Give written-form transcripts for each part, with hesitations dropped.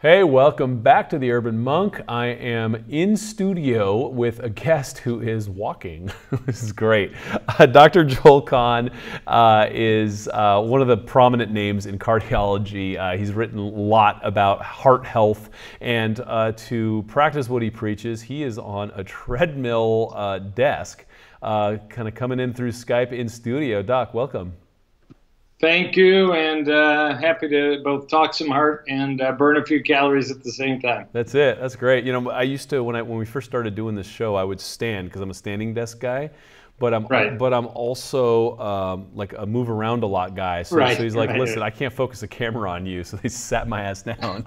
Hey, welcome back to the Urban Monk. I am in studio with a guest who is walking. This is great. Dr. Joel Kahn is one of the prominent names in cardiology. He's written a lot about heart health, and to practice what he preaches, he is on a treadmill desk, kind of coming in through Skype in studio. Doc, welcome. Thank you, and happy to both talk some heart and burn a few calories at the same time. That's it. That's great. You know, I used to when we first started doing this show, I would stand because I'm a standing desk guy, but I'm also like a move around a lot guy. So, so he's like, listen, I can't focus a camera on you, so they sat my ass down.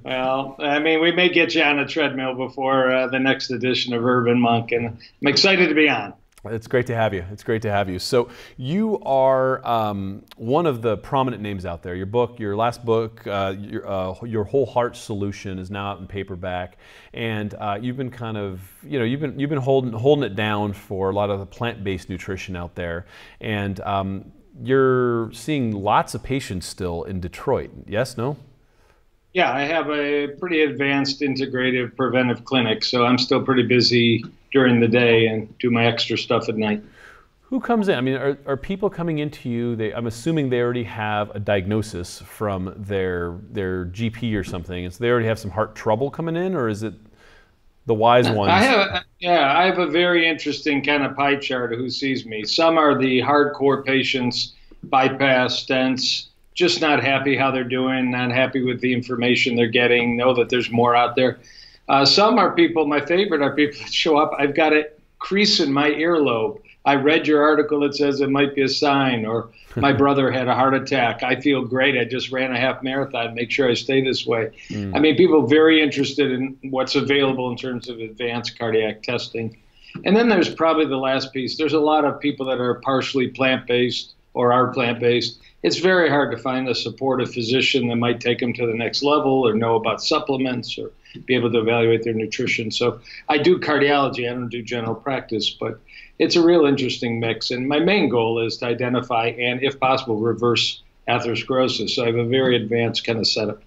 Well, I mean, we may get you on a treadmill before the next edition of Urban Monk, and I'm excited to be on. It's great to have you. It's great to have you. So you are one of the prominent names out there. Your book, your last book, your Whole Heart Solution is now out in paperback, and you've been kind of, you've been holding it down for a lot of the plant-based nutrition out there, and you're seeing lots of patients still in Detroit. Yes? No? Yeah, I have a pretty advanced integrative preventive clinic, so I'm still pretty busy during the day and do my extra stuff at night. Who comes in? I mean, are people coming into you? I'm assuming they already have a diagnosis from their GP or something, and so they already have some heart trouble coming in, or is it the wise ones? I have a very interesting kind of pie chart of who sees me. Some are the hardcore patients, bypass stents, just not happy how they're doing, not happy with the information they're getting, know that there's more out there. Some are people, my favorite are people that show up, I've got a crease in my earlobe. I read your article that says it might be a sign, or my brother had a heart attack. I feel great. I just ran a half marathon. Make sure I stay this way. I mean, people very interested in what's available in terms of advanced cardiac testing. And then there's probably the last piece. There's a lot of people that are partially plant-based or are plant-based. It's very hard to find a supportive physician that might take them to the next level or know about supplements or be able to evaluate their nutrition. So I do cardiology. I don't do general practice, but it's a real interesting mix. And my main goal is to identify and, if possible, reverse atherosclerosis. So I have a very advanced kind of setup.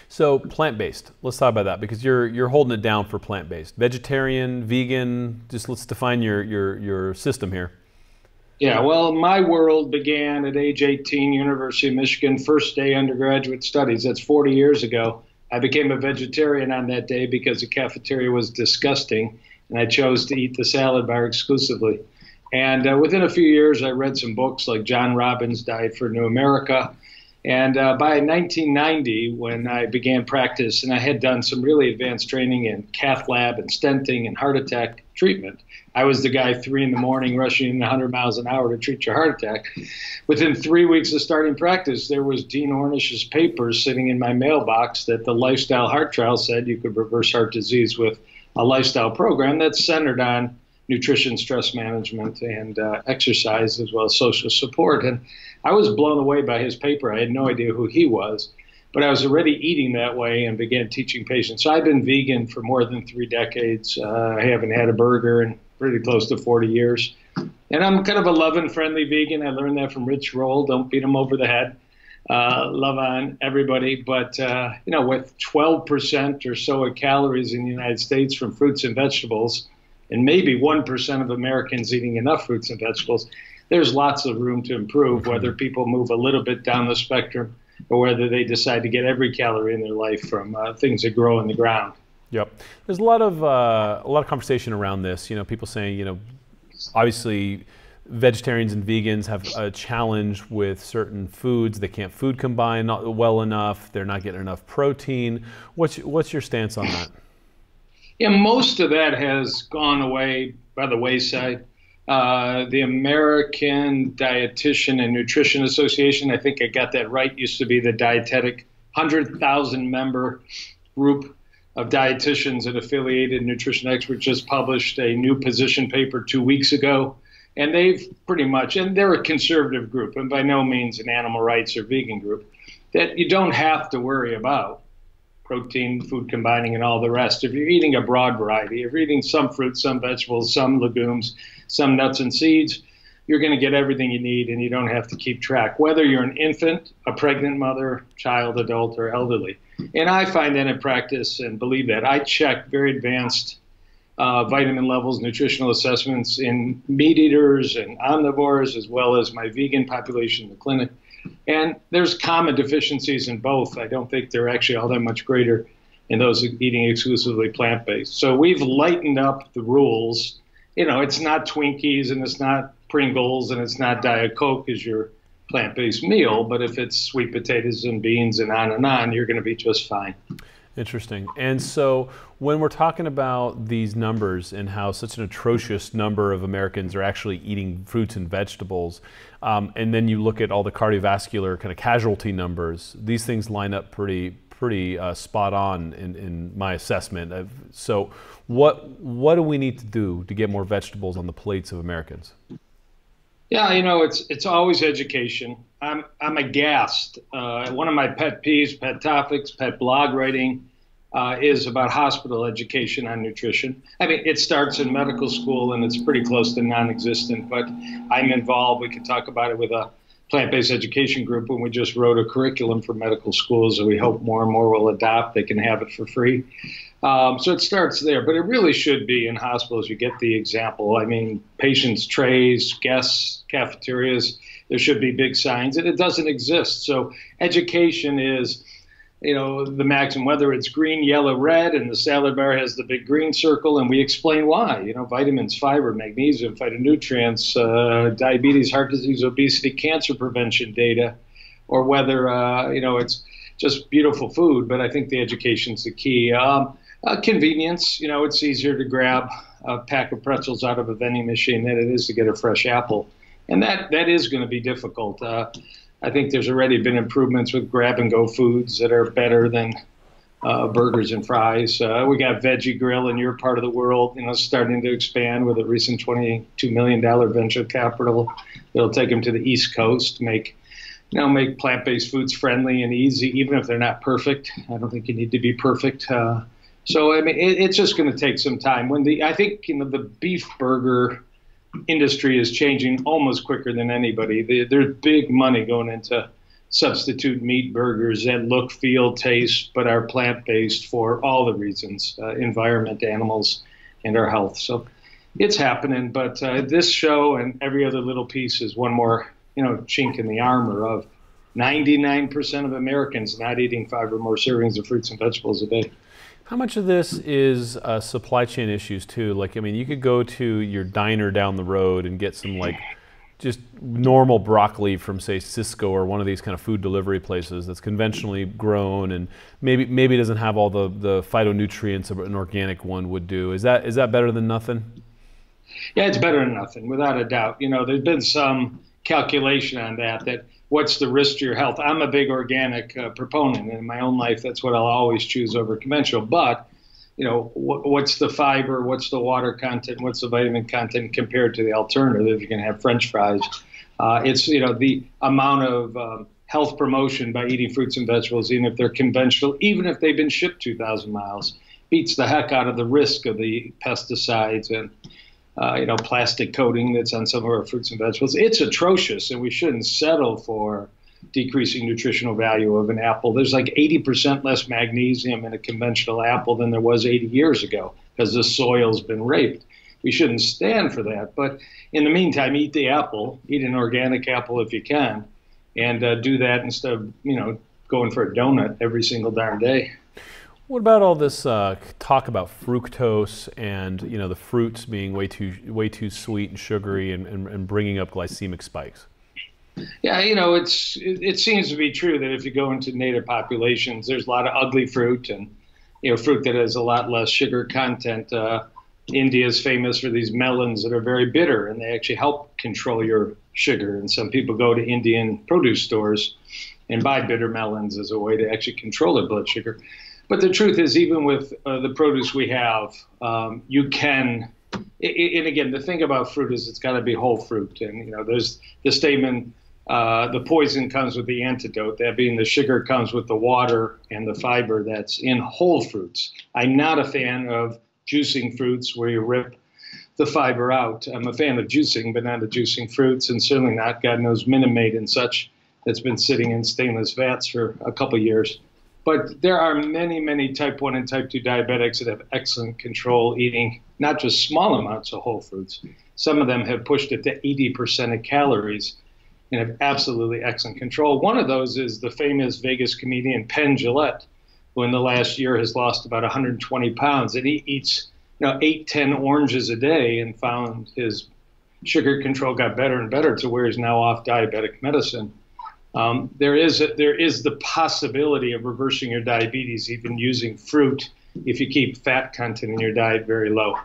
So plant-based, let's talk about that, because you're holding it down for plant-based. Vegetarian, vegan, just let's define your system here. Yeah, well, my world began at age 18, University of Michigan, first day undergraduate studies. That's 40 years ago. I became a vegetarian on that day because the cafeteria was disgusting, and I chose to eat the salad bar exclusively. And within a few years, I read some books like John Robbins' Diet for New America. And by 1990, when I began practice, and I had done some really advanced training in cath lab and stenting and heart attack treatment, I was the guy 3 in the morning rushing in 100 miles an hour to treat your heart attack. Within 3 weeks of starting practice, there was Dean Ornish's papers sitting in my mailbox that the Lifestyle Heart Trial said you could reverse heart disease with a lifestyle program that's centered on nutrition, stress management, and exercise, as well as social support. And I was blown away by his paper. I had no idea who he was, but I was already eating that way and began teaching patients. So I've been vegan for more than 3 decades. I haven't had a burger in pretty close to 40 years. And I'm kind of a love and friendly vegan. I learned that from Rich Roll. Don't beat them over the head. Love on everybody. But, with 12% or so of calories in the United States from fruits and vegetables, and maybe 1% of Americans eating enough fruits and vegetables, there's lots of room to improve, whether people move a little bit down the spectrum or whether they decide to get every calorie in their life from things that grow in the ground. Yep. There's a lot of conversation around this. People saying, obviously vegetarians and vegans have a challenge with certain foods. They can't food combine not well enough. They're not getting enough protein. What's your stance on that? Yeah, most of that has gone away by the wayside. The American Dietitian and Nutrition Association, I think I got that right, used to be the dietetic 100,000 member group of dietitians and affiliated nutrition experts, just published a new position paper 2 weeks ago. And they've pretty much, and they're a conservative group, and by no means an animal rights or vegan group, that you don't have to worry about protein, food combining, and all the rest. If you're eating a broad variety, if you're eating some fruits, some vegetables, some legumes, some nuts and seeds, you're going to get everything you need and you don't have to keep track, whether you're an infant, a pregnant mother, child, adult, or elderly. And I find that in practice and believe that. I check very advanced vitamin levels, nutritional assessments in meat eaters and omnivores, as well as my vegan population in the clinic. And there's common deficiencies in both. I don't think they're actually all that much greater in those eating exclusively plant-based. So we've lightened up the rules. You know, it's not Twinkies and it's not Pringles and it's not Diet Coke as your plant-based meal, but if it's sweet potatoes and beans and on, you're going to be just fine. Interesting. And so when we're talking about these numbers and how such an atrocious number of Americans are actually eating fruits and vegetables, and then you look at all the cardiovascular kind of casualty numbers, these things line up pretty spot on in my assessment. So what do we need to do to get more vegetables on the plates of Americans? Yeah, you know, it's always education. I'm aghast. One of my pet peeves, pet topics, pet blog writing is about hospital education on nutrition. I mean, it starts in medical school and it's pretty close to non-existent, but I'm involved. We can talk about it with a plant-based education group when we just wrote a curriculum for medical schools that we hope more and more will adopt. They can have it for free. So it starts there, but it really should be in hospitals. You get the example. I mean, patients' trays, guests, cafeterias, there should be big signs, and it doesn't exist. So education is, you know, the maximum, whether it's green, yellow, red, and the salad bar has the big green circle, and we explain why. You know, vitamins, fiber, magnesium, phytonutrients, diabetes, heart disease, obesity, cancer prevention data, or whether, you know, it's just beautiful food, but I think the education's the key. Convenience, you know, it's easier to grab a pack of pretzels out of a vending machine than it is to get a fresh apple. And that is going to be difficult. I think there's already been improvements with grab-and-go foods that are better than burgers and fries. We got Veggie Grill in your part of the world, you know, starting to expand with a recent $22 million venture capital. It'll take them to the East Coast, make plant-based foods friendly and easy, even if they're not perfect. I don't think you need to be perfect. So, I mean, it's just going to take some time. I think, you know, the beef burger industry is changing almost quicker than anybody. There's big money going into substitute meat burgers that look, feel, taste, but are plant-based for all the reasons, environment, animals, and our health. So it's happening, but this show and every other little piece is one more, you know, chink in the armor of 99% of Americans not eating 5 or more servings of fruits and vegetables a day. How much of this is supply chain issues too? Like, I mean, you could go to your diner down the road and get some like just normal broccoli from, say, Sysco or one of these kind of food delivery places that's conventionally grown and maybe doesn't have all the phytonutrients an organic one would do. Is that better than nothing? Yeah, it's better than nothing, without a doubt. You know, there's been some calculation on that what's the risk to your health. I'm a big organic proponent, and in my own life, that's what I'll always choose over conventional. But, you know, what's the fiber, what's the water content, what's the vitamin content compared to the alternative? You can have French fries. It's, you know, the amount of health promotion by eating fruits and vegetables, even if they're conventional, even if they've been shipped 2,000 miles, beats the heck out of the risk of the pesticides and you know, plastic coating that's on some of our fruits and vegetables. It's atrocious, and we shouldn't settle for decreasing nutritional value of an apple. There's like 80% less magnesium in a conventional apple than there was 80 years ago because the soil's been raped. We shouldn't stand for that. But in the meantime, eat the apple, eat an organic apple if you can, and do that instead of, you know, going for a donut every single darn day. What about all this talk about fructose and, you know, the fruits being way too sweet and sugary and bringing up glycemic spikes? Yeah, you know, it seems to be true that if you go into native populations, there's a lot of ugly fruit and, you know, fruit that has a lot less sugar content. India is famous for these melons that are very bitter, and they actually help control your sugar. And some people go to Indian produce stores and buy bitter melons as a way to actually control their blood sugar. But the truth is, even with the produce we have, you can, and again, the thing about fruit is it's got to be whole fruit. And, you know, there's the statement, the poison comes with the antidote, that being the sugar comes with the water and the fiber that's in whole fruits. I'm not a fan of juicing fruits where you rip the fiber out. I'm a fan of juicing, but not of juicing fruits, and certainly not, God knows, Minute Maid and such that's been sitting in stainless vats for a couple years. But there are many, many type 1 and type 2 diabetics that have excellent control eating not just small amounts of whole foods. Some of them have pushed it to 80% of calories and have absolutely excellent control. One of those is the famous Vegas comedian Penn Jillette, who in the last year has lost about 120 pounds. And he eats 8, 10 oranges a day and found his sugar control got better and better to where he's now off diabetic medicine. There is the possibility of reversing your diabetes even using fruit if you keep fat content in your diet very low.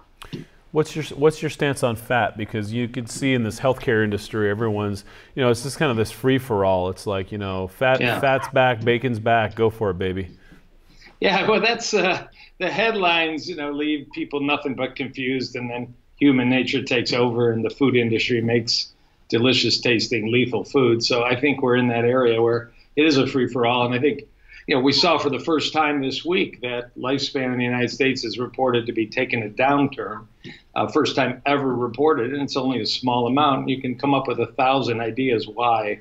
What's your stance on fat? Because you can see in this healthcare industry, everyone's, it's just kind of this free for all. It's like, fat's back, bacon's back, go for it, baby. Yeah, well, that's the headlines, leave people nothing but confused, and then human nature takes over and the food industry makes delicious tasting lethal food. So I think we're in that area where it is a free for all. And I think, we saw for the first time this week that lifespan in the United States is reported to be taking a downturn. First time ever reported, and it's only a small amount. You can come up with 1,000 ideas why,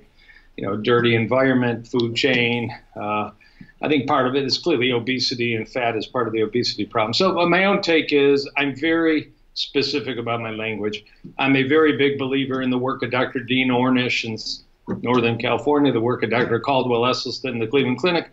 dirty environment, food chain. I think part of it is clearly obesity, and fat is part of the obesity problem. So my own take is I'm very specific about my language. I'm a very big believer in the work of Dr. Dean Ornish in Northern California, the work of Dr. Caldwell Esselstyn in the Cleveland Clinic,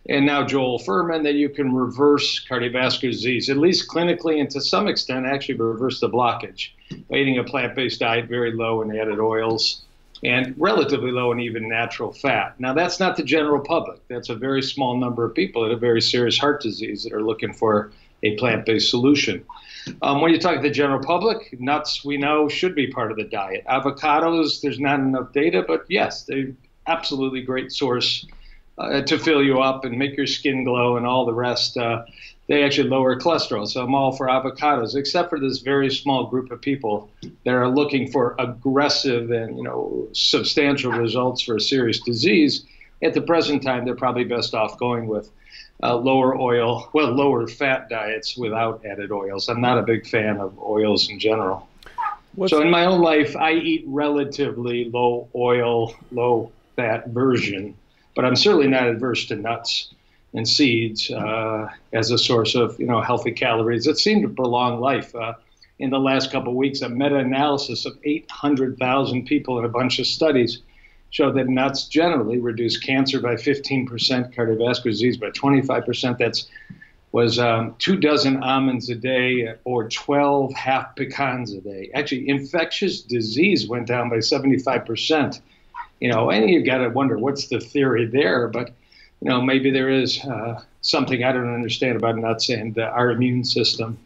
and now Joel Fuhrman, that you can reverse cardiovascular disease, at least clinically, and to some extent actually reverse the blockage by eating a plant-based diet very low in added oils and relatively low in even natural fat. Now, that's not the general public. That's a very small number of people that have very serious heart disease that are looking for a plant-based solution. When you talk to the general public, nuts, we know, should be part of the diet. Avocados, there's not enough data, but yes, they're absolutely great source to fill you up and make your skin glow and all the rest. They actually lower cholesterol, so I'm all for avocados, except for this very small group of people that are looking for aggressive and substantial results for a serious disease. At the present time, they're probably best off going with lower fat diets without added oils. I'm not a big fan of oils in general. So in my own life, I eat relatively low oil, low fat version, but I'm certainly not adverse to nuts and seeds as a source of healthy calories that seem to prolong life. In the last couple of weeks, a meta-analysis of 800,000 people in a bunch of studies showed that nuts generally reduce cancer by 15%, cardiovascular disease by 25%. That was 2 dozen almonds a day or 12 half pecans a day. Actually, infectious disease went down by 75%. And you got to wonder what's the theory there. But maybe there is something I don't understand about nuts and our immune system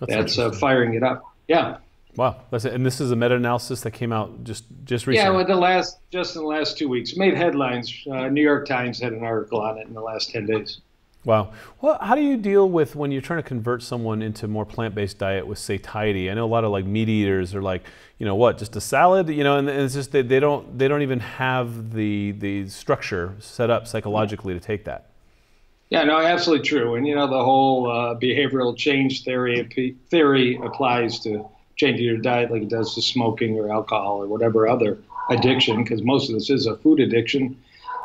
that's firing it up. Yeah. Wow, that's it. And this is a meta-analysis that came out just recently. Yeah, well, just in the last 2 weeks, made headlines. New York Times had an article on it in the last 10 days. Wow. Well, how do you deal with when you're trying to convert someone into more plant-based diet with satiety? I know a lot of meat eaters are like, just a salad, and it's just they don't even have the structure set up psychologically to take that. Yeah, no, absolutely true. And the whole behavioral change theory applies to changing your diet like it does to smoking or alcohol or whatever other addiction, because most of this is a food addiction.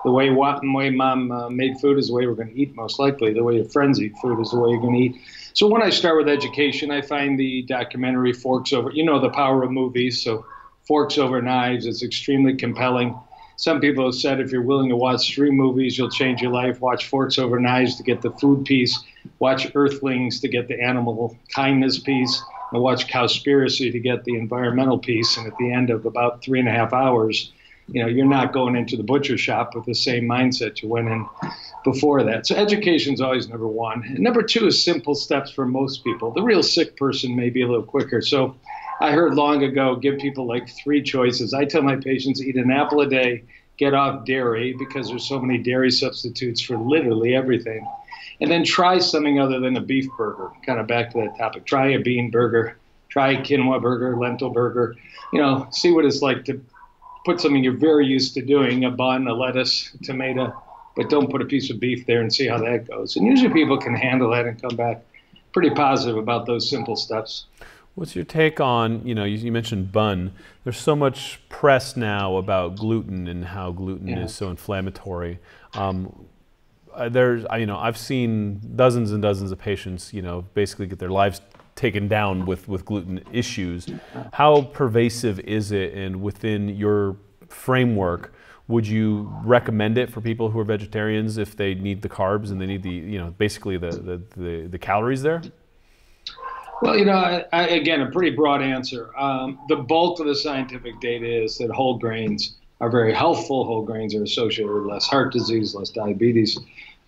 The way mom made food is the way we're going to eat, most likely. The way your friends eat food is the way you're going to eat. So when I start with education, I find the documentary Forks Over, the power of movies. So Forks Over Knives is extremely compelling. Some people have said if you're willing to watch 3 movies, you'll change your life. Watch Forks Over Knives to get the food piece. Watch Earthlings to get the animal kindness piece. And watch Cowspiracy to get the environmental piece. And at the end of about 3.5 hours, you're not going into the butcher shop with the same mindset you went in before that. So education is always number one. And number 2 is simple steps for most people. The real sick person may be a little quicker. So I heard long ago, give people 3 choices. I tell my patients, eat an apple a day, get off dairy, because there's so many dairy substitutes for literally everything. And then try something other than a beef burger, kind of back to that topic. Try a bean burger, try a quinoa burger, lentil burger, see what it's like to put something you're very used to doing, a bun, a lettuce, a tomato, but don't put a piece of beef there and see how that goes. And usually people can handle that and come back pretty positive about those simple steps. What's your take on, you mentioned bun. There's so much press now about gluten and how gluten is so inflammatory. I've seen dozens and dozens of patients, basically get their lives taken down with gluten issues. How pervasive is it, and within your framework, would you recommend it for people who are vegetarians if they need the carbs and they need basically the calories there? Well, again, a pretty broad answer. The bulk of the scientific data is that whole grains are very healthful. Whole grains are associated with less heart disease, less diabetes,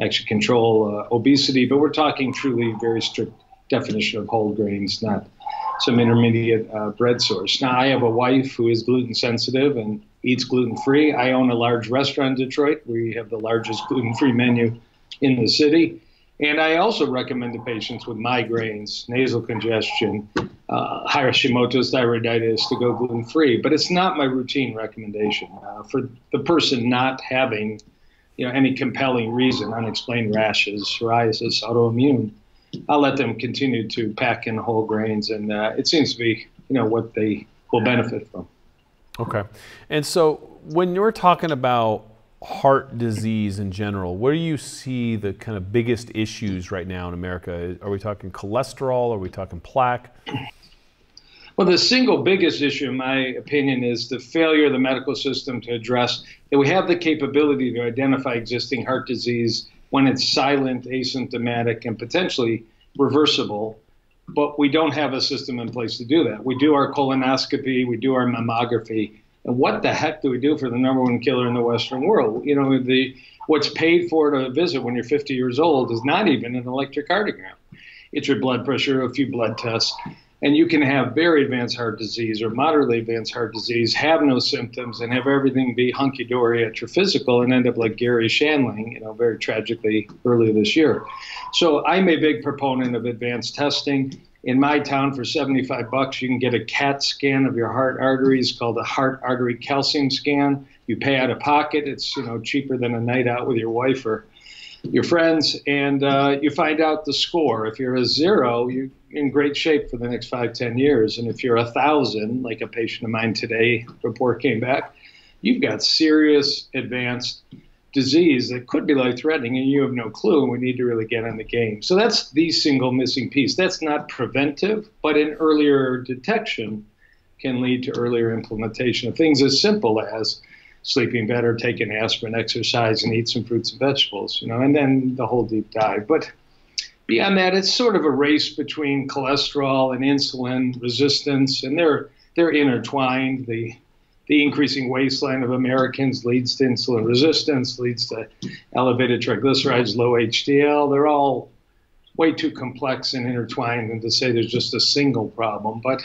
actually control obesity. But we're talking truly very strict definition of whole grains, not some intermediate bread source. Now, I have a wife who is gluten sensitive and eats gluten-free. I own a large restaurant in Detroit. We have the largest gluten-free menu in the city. And I also recommend to patients with migraines, nasal congestion, Hashimoto's thyroiditis to go gluten-free. But it's not my routine recommendation. For the person not having any compelling reason, unexplained rashes, psoriasis, autoimmune, I'll let them continue to pack in whole grains. And it seems to be what they will benefit from. Okay. And so when you're talking about heart disease in general, where do you see the kind of biggest issues right now in America? Are we talking cholesterol? Are we talking plaque? Well, the single biggest issue, in my opinion, is the failure of the medical system to address that we have the capability to identify existing heart disease when it's silent, asymptomatic, and potentially reversible, but we don't have a system in place to do that. We do our colonoscopy, we do our mammography, and what the heck do we do for the #1 killer in the Western world? What's paid for to visit when you're 50 years old is not even an electrocardiogram. It's your blood pressure, a few blood tests, and you can have very advanced heart disease or moderately advanced heart disease, have no symptoms, and have everything be hunky-dory at your physical and end up like Gary Shandling, very tragically earlier this year. So I'm a big proponent of advanced testing. In my town, for $75, you can get a CAT scan of your heart arteries called a heart artery calcium scan. You pay out of pocket. It's cheaper than a night out with your wife or your friends, and you find out the score. If you're a 0, you're in great shape for the next 5-10 years. And if you're 1,000, like a patient of mine today, report came back, you've got serious advanced disease that could be life-threatening, and you have no clue, and we need to really get on the game. So that's the single missing piece. That's not preventive, but an earlier detection can lead to earlier implementation of things as simple as sleeping better, taking aspirin, exercise, and eat some fruits and vegetables, and then the whole deep dive. But beyond that, it's sort of a race between cholesterol and insulin resistance, and they're intertwined. The increasing waistline of Americans leads to insulin resistance, leads to elevated triglycerides, low HDL. They're all way too complex and intertwined than to say there's just a single problem. But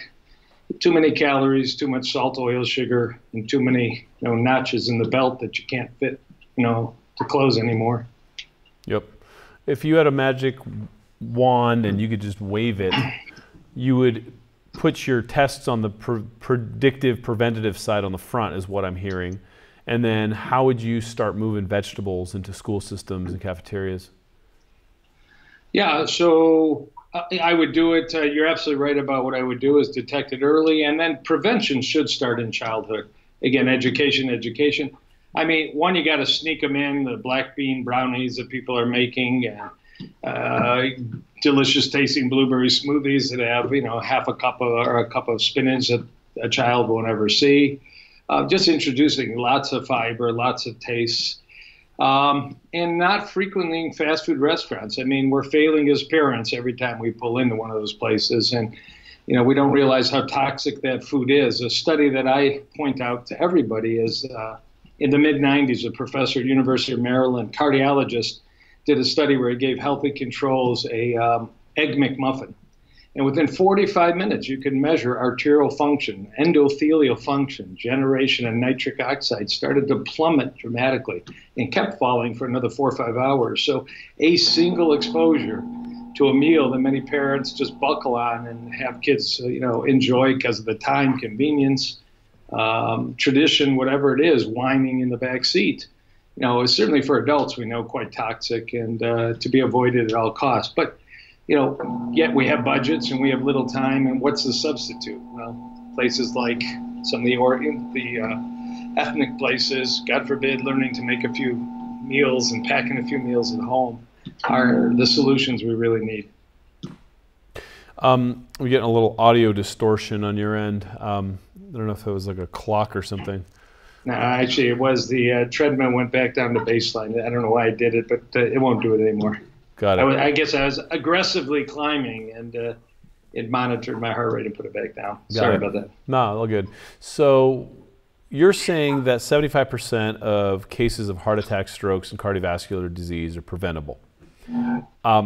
too many calories, too much salt, oil, sugar, and too many notches in the belt that you can't fit to close anymore. Yep. If you had a magic wand and you could just wave it, you would put your tests on the predictive, preventative side on the front, is what I'm hearing. And then how would you start moving vegetables into school systems and cafeterias? Yeah, so I would do it. You're absolutely right about what I would do is detect it early, and then prevention should start in childhood. Again, education. I mean, one, you got to sneak them in, the black bean brownies that people are making, delicious tasting blueberry smoothies that have, half a cup or a cup of spinach that a child won't ever see. Just introducing lots of fiber, lots of taste, and not frequenting fast food restaurants. I mean, we're failing as parents every time we pull into one of those places, and we don't realize how toxic that food is. A study that I point out to everybody is in the mid-'90s, a professor at University of Maryland, cardiologist, did a study where he gave healthy controls a Egg McMuffin. And within 45 minutes, you can measure arterial function, endothelial function, generation of nitric oxide started to plummet dramatically and kept falling for another 4 or 5 hours. So a single exposure to a meal that many parents just buckle on and have kids, enjoy because of the time, convenience, tradition, whatever it is, whining in the back seat. Certainly for adults, we know quite toxic and to be avoided at all costs. But Yet we have budgets and we have little time. And what's the substitute? Well, places like some of the ethnic places, God forbid, learning to make a few meals and packing a few meals at home are the solutions we really need. We're getting a little audio distortion on your end. I don't know if it was like a clock or something. No, actually, it was the treadmill went back down to baseline. I don't know why I did it, but it won't do it anymore. Got it. I guess I was aggressively climbing, and it monitored my heart rate and put it back down. Sorry about that. No, all good. So you're saying that 75% of cases of heart attack, strokes, and cardiovascular disease are preventable.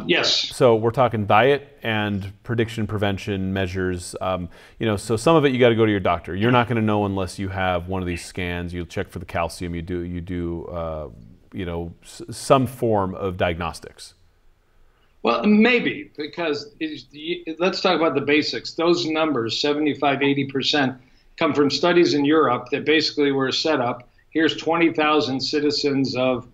Yes. So we're talking diet and prediction prevention measures. So some of it you got to go to your doctor. You're not going to know unless you have one of these scans. You'll check for the calcium. You do some form of diagnostics. Well, maybe, because let's talk about the basics. Those numbers, 75, 80%, come from studies in Europe that basically were set up. Here's 20,000 citizens of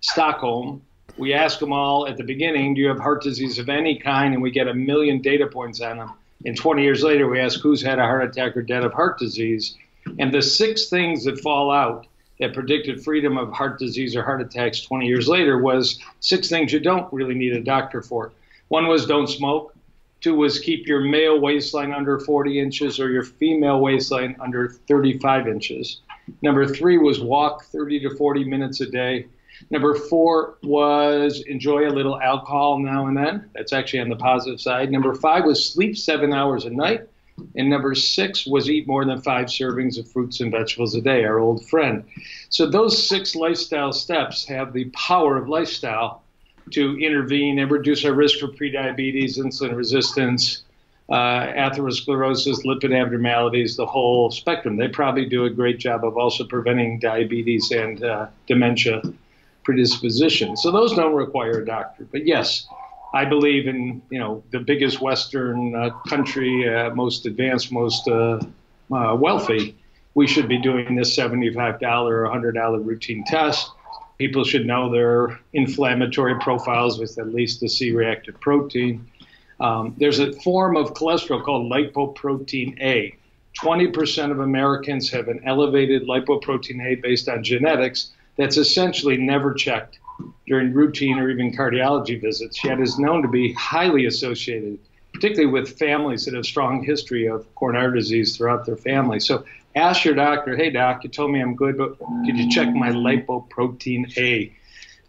Stockholm. We ask them all at the beginning, do you have heart disease of any kind? And we get 1 million data points on them. And 20 years later, we ask who's had a heart attack or death of heart disease. And the 6 things that fall out that predicted freedom of heart disease or heart attacks 20 years later was 6 things you don't really need a doctor for. 1 was don't smoke. 2 was keep your male waistline under 40 inches or your female waistline under 35 inches. Number 3 was walk 30 to 40 minutes a day. Number 4 was enjoy a little alcohol now and then. That's actually on the positive side. Number 5 was sleep 7 hours a night. And number 6 was eat more than 5 servings of fruits and vegetables a day, our old friend. So those 6 lifestyle steps have the power of lifestyle to intervene and reduce our risk for prediabetes, insulin resistance, atherosclerosis, lipid abnormalities, the whole spectrum. They probably do a great job of also preventing diabetes and dementia predisposition. So those don't require a doctor. But yes, I believe in the biggest Western country, most advanced, most wealthy. We should be doing this $75 or $100 routine test. People should know their inflammatory profiles with at least a C-reactive protein. There's a form of cholesterol called lipoprotein A. 20% of Americans have an elevated lipoprotein A based on genetics. That's essentially never checked during routine or even cardiology visits, yet is known to be highly associated, particularly with families that have strong history of coronary disease throughout their family. So ask your doctor, hey doc, you told me I'm good, but could you check my lipoprotein A?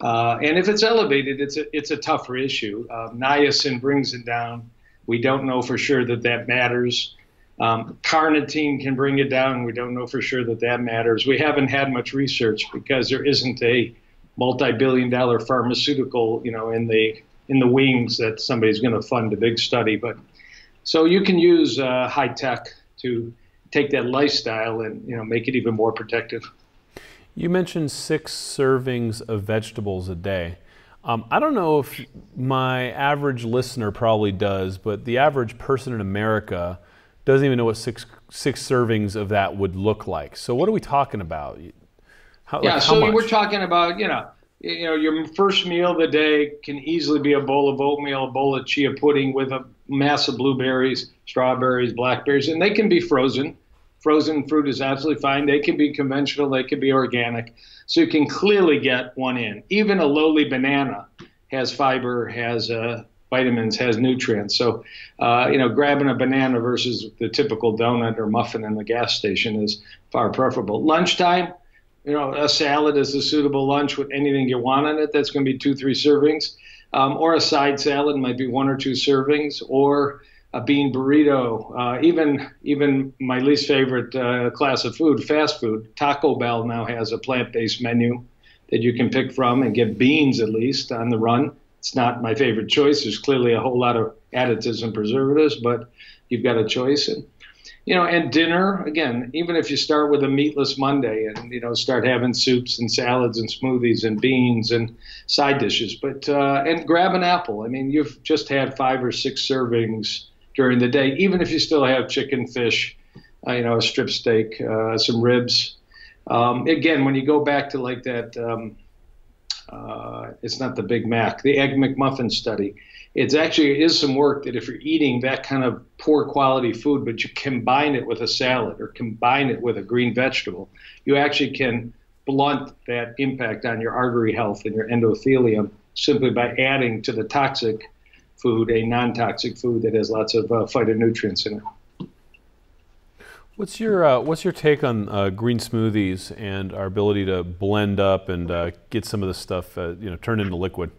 And if it's elevated, it's a tougher issue. Niacin brings it down. We don't know for sure that matters. Carnitine can bring it down. We don't know for sure that matters. We haven't had much research because there isn't a multi-billion-dollar pharmaceutical, in the wings that somebody's going to fund a big study. But so you can use high tech to take that lifestyle and make it even more protective. You mentioned 6 servings of vegetables a day. I don't know if my average listener probably does, but the average person in America doesn't even know what six servings of that would look like. So what are we talking about? How much? We're talking about, your first meal of the day can easily be a bowl of oatmeal, a bowl of chia pudding with a mass of blueberries, strawberries, blackberries, and they can be frozen. Frozen fruit is absolutely fine. They can be conventional. They can be organic. So you can clearly get one in. Even a lowly banana has fiber, has vitamins, has nutrients. So, grabbing a banana versus the typical donut or muffin in the gas station is far preferable. Lunchtime, a salad is a suitable lunch with anything you want on it. That's going to be 2-3 servings. Or a side salad might be 1 or 2 servings, or a bean burrito. Even my least favorite class of food, fast food, Taco Bell now has a plant-based menu that you can pick from and get beans at least on the run. It's not my favorite choice. There's clearly a whole lot of additives and preservatives, but you've got a choice. And dinner, again, even if you start with a meatless Monday and, start having soups and salads and smoothies and beans and side dishes, but and grab an apple. I mean, you've just had 5 or 6 servings during the day, even if you still have chicken, fish, a strip steak, some ribs. Again, when you go back to like that, it's not the Big Mac, the Egg McMuffin study. It's actually is some work that if you're eating that kind of poor quality food, but you combine it with a salad or combine it with a green vegetable, you actually can blunt that impact on your artery health and your endothelium simply by adding to the toxic food a non-toxic food that has lots of phytonutrients in it. What's your take on green smoothies and our ability to blend up and get some of this stuff turned into liquid?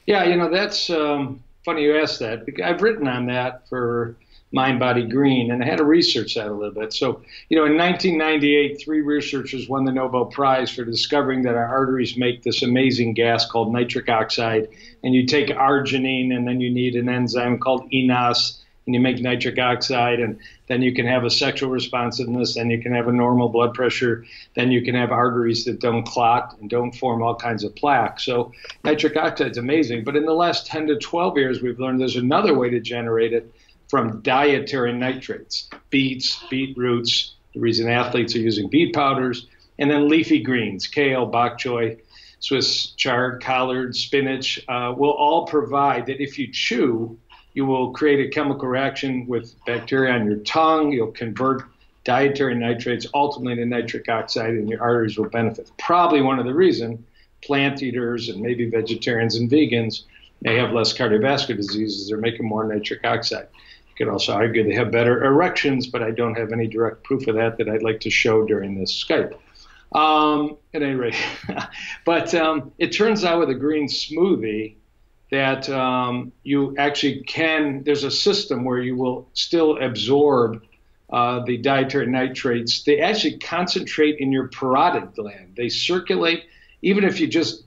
Yeah, that's funny you asked that. I've written on that for Mind Body Green, and I had to research that a little bit. So, in 1998, 3 researchers won the Nobel Prize for discovering that our arteries make this amazing gas called nitric oxide. And you take arginine, and then you need an enzyme called eNOS, and you make nitric oxide, and then you can have a sexual responsiveness, then you can have a normal blood pressure, then you can have arteries that don't clot and don't form all kinds of plaque. So nitric oxide is amazing. But in the last 10 to 12 years, we've learned there's another way to generate it from dietary nitrates, beets, beetroots, the reason athletes are using beet powders, and then leafy greens, kale, bok choy, Swiss chard, collard, spinach, will all provide that if you chew, you will create a chemical reaction with bacteria on your tongue. You'll convert dietary nitrates ultimately to nitric oxide, and your arteries will benefit. Probably one of the reasons plant eaters and maybe vegetarians and vegans may have less cardiovascular diseases. They're making more nitric oxide. You could also argue they have better erections, but I don't have any direct proof of that I'd like to show during this Skype. At any rate, but it turns out with a green smoothie that you actually there's a system where you will still absorb the dietary nitrates. They actually concentrate in your parotid gland. They circulate, even if you just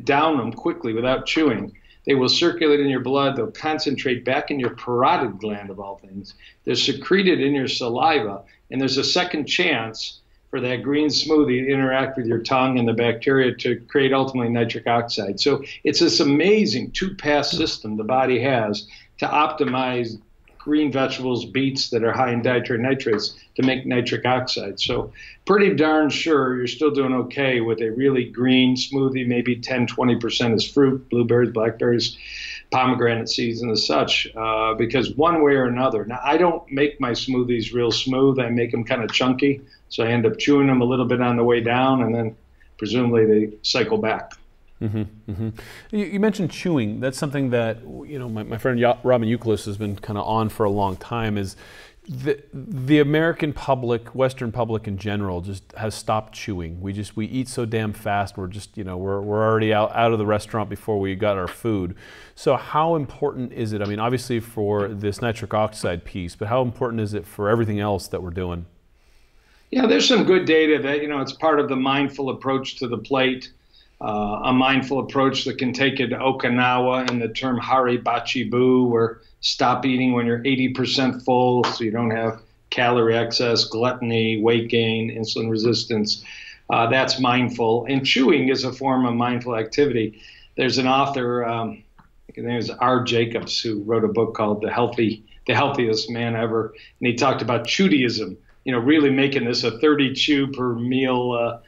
down them quickly without chewing, they will circulate in your blood. They'll concentrate back in your parotid gland, of all things. They're secreted in your saliva, and there's a second chance for that green smoothie to interact with your tongue and the bacteria to create ultimately nitric oxide. So it's this amazing 2-pass system the body has to optimize green vegetables, beets that are high in dietary nitrates to make nitric oxide. So pretty darn sure you're still doing okay with a really green smoothie. Maybe 10, 20% is fruit, blueberries, blackberries, pomegranate seeds and such, because one way or another. Now, I don't make my smoothies real smooth. I make them kind of chunky, so I end up chewing them a little bit on the way down, and then presumably they cycle back. Mm-hmm, mm-hmm. You mentioned chewing. That's something that my friend Robin Euclid has been kind of on for a long time. Is the American public, Western public in general, just has stopped chewing. We eat so damn fast. We're just we're already out of the restaurant before we got our food. So how important is it? I mean, obviously for this nitric oxide piece, but how important is it for everything else that we're doing? Yeah, there's some good data that it's part of the mindful approach to the plate. A mindful approach that can take you to Okinawa and the term Hari Bachi Bu, where stop eating when you're 80% full so you don't have calorie excess, gluttony, weight gain, insulin resistance. That's mindful. And chewing is a form of mindful activity. There's an author, his name is R. Jacobs, who wrote a book called The Healthiest Man Ever. And he talked about chewdeism, really making this a 30 chew per meal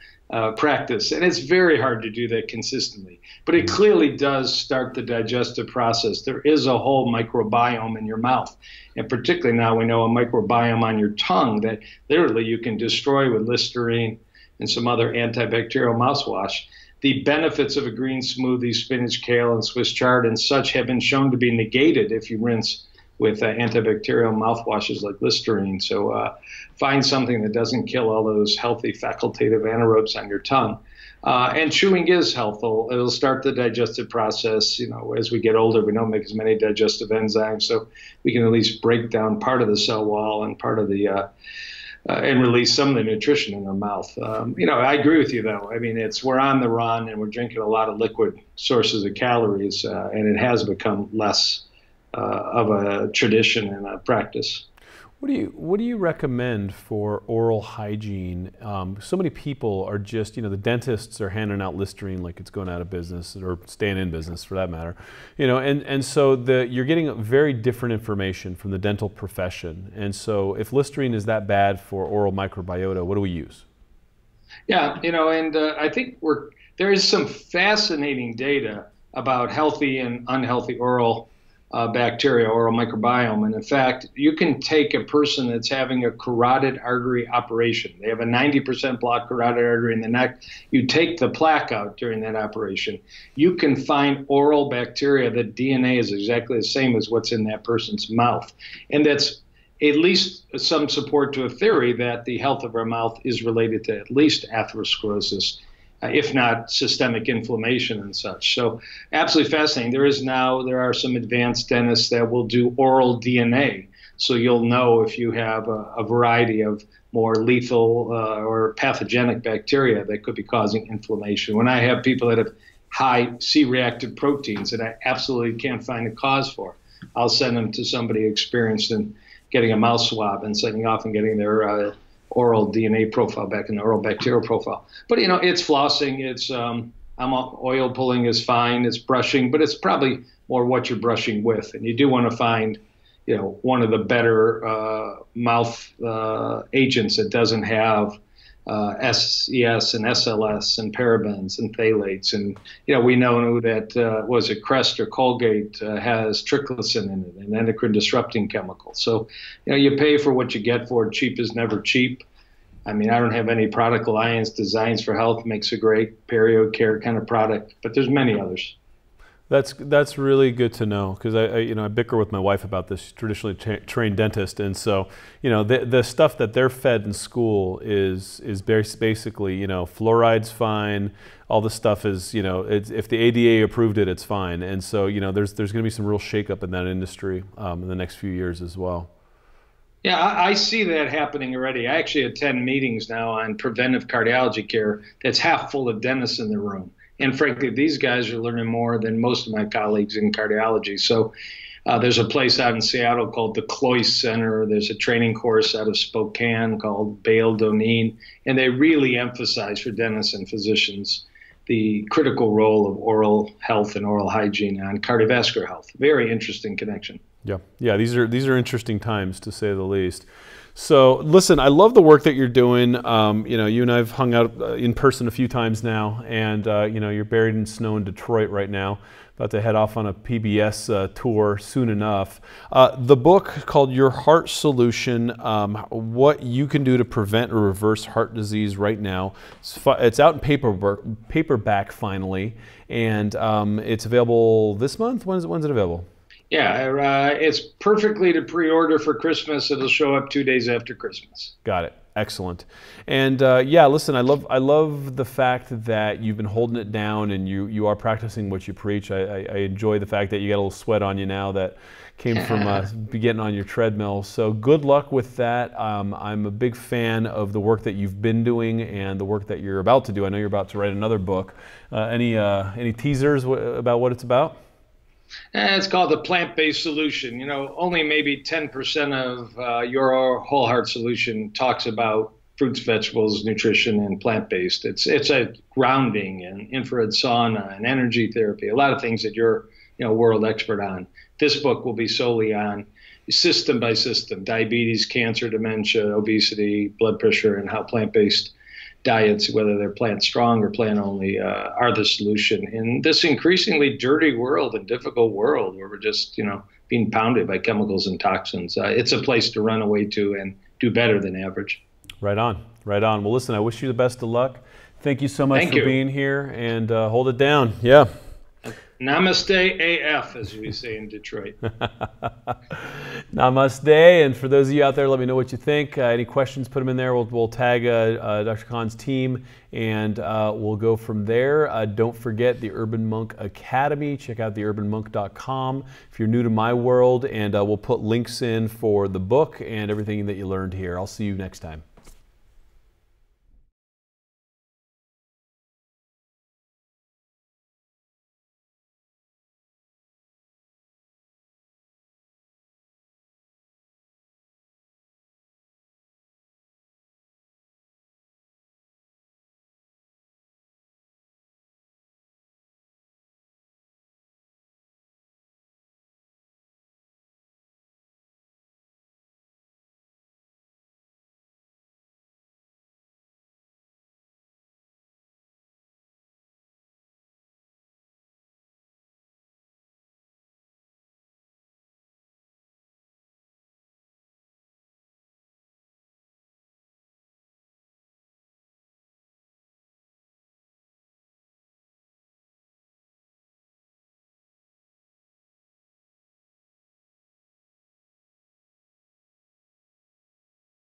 practice. And it's very hard to do that consistently, but it clearly does start the digestive process. There is a whole microbiome in your mouth. And particularly now we know a microbiome on your tongue that literally you can destroy with Listerine and some other antibacterial mouthwash. The benefits of a green smoothie, spinach, kale, and Swiss chard and such have been shown to be negated if you rinse with antibacterial mouthwashes like Listerine. So find something that doesn't kill all those healthy facultative anaerobes on your tongue. And chewing is helpful. It'll start the digestive process. As we get older, we don't make as many digestive enzymes, so we can at least break down part of the cell wall and part of the and release some of the nutrition in our mouth. I agree with you, though. I mean, we're on the run and we're drinking a lot of liquid sources of calories, and it has become less of a tradition and a practice. What do you recommend for oral hygiene? So many people are just, the dentists are handing out Listerine like it's going out of business, or staying in business for that matter. And so you're getting very different information from the dental profession. And so if Listerine is that bad for oral microbiota, what do we use? Yeah, and I think there is some fascinating data about healthy and unhealthy oral bacteria, oral microbiome. And in fact, you can take a person that's having a carotid artery operation. They have a 90% blocked carotid artery in the neck. You take the plaque out during that operation. You can find oral bacteria that DNA is exactly the same as what's in that person's mouth. And that's at least some support to a theory that the health of our mouth is related to at least atherosclerosis, if not systemic inflammation and such. So absolutely fascinating. There are some advanced dentists that will do oral DNA. So you'll know if you have a variety of more lethal or pathogenic bacteria that could be causing inflammation. When I have people that have high C-reactive proteins that I absolutely can't find a cause for, I'll send them to somebody experienced in getting a mouth swab and setting off and getting their oral DNA profile back in the oral bacterial profile. But, you know, it's flossing, it's oil pulling is fine, it's brushing, but it's probably more what you're brushing with. And you do want to find, you know, one of the better mouth agents that doesn't have SES and SLS and parabens and phthalates. And, you know, we know that, was it Crest or Colgate has triclosan in it, an endocrine disrupting chemical. So, you know, you pay for what you get for it. Cheap is never cheap. I mean, I don't have any product. Alliance Designs for Health makes a great perio care kind of product, but there's many others. That's really good to know, because I bicker with my wife about this. She's traditionally trained dentist, and so, you know, the stuff that they're fed in school is basically, you know, fluoride's fine. All the stuff is, you know, if the ADA approved it, it's fine. And so, you know, there's going to be some real shakeup in that industry in the next few years as well. Yeah, I see that happening already. I actually attend meetings now on preventive cardiology care that's half full of dentists in the room. And frankly, these guys are learning more than most of my colleagues in cardiology. So there's a place out in Seattle called the Cloyce Center. There's a training course out of Spokane called Bale Doneen. And they really emphasize for dentists and physicians the critical role of oral health and oral hygiene on cardiovascular health. Very interesting connection. Yeah. These are interesting times, to say the least. So listen, I love the work that you're doing. You know, you and I've hung out in person a few times now, and you know, you're buried in snow in Detroit right now, about to head off on a PBS tour soon enough. The book called Your Heart Solution, What You Can Do to Prevent or Reverse Heart Disease right now. It's out in paperback finally, and it's available this month. When's it available? Yeah, it's perfectly to pre-order for Christmas. It'll show up 2 days after Christmas. Got it. Excellent. And yeah, listen, I love the fact that you've been holding it down and you are practicing what you preach. I enjoy the fact that you got a little sweat on you now that came from getting on your treadmill. So good luck with that. I'm a big fan of the work that you've been doing and the work that you're about to do. I know you're about to write another book. Any teasers about what it's about? It's called the plant-based solution. You know, only maybe 10% of your whole heart solution talks about fruits, vegetables, nutrition, and plant-based. It's a grounding and infrared sauna and energy therapy, a lot of things that you're, you know, world expert on. This book will be solely on system by system: diabetes, cancer, dementia, obesity, blood pressure, and how plant-based diets, whether they're plant strong or plant only, are the solution in this increasingly dirty world and difficult world where we're just, you know, being pounded by chemicals and toxins. It's a place to run away to and do better than average. Right on, right on. Well, listen, I wish you the best of luck. Thank you so much for being here, and hold it down. Yeah. Namaste AF, as we say in Detroit. Namaste. And for those of you out there, let me know what you think. Any questions, put them in there. We'll tag Dr. Kahn's team, and we'll go from there. Don't forget the Urban Monk Academy. Check out theurbanmonk.com if you're new to my world, and we'll put links in for the book and everything that you learned here. I'll see you next time.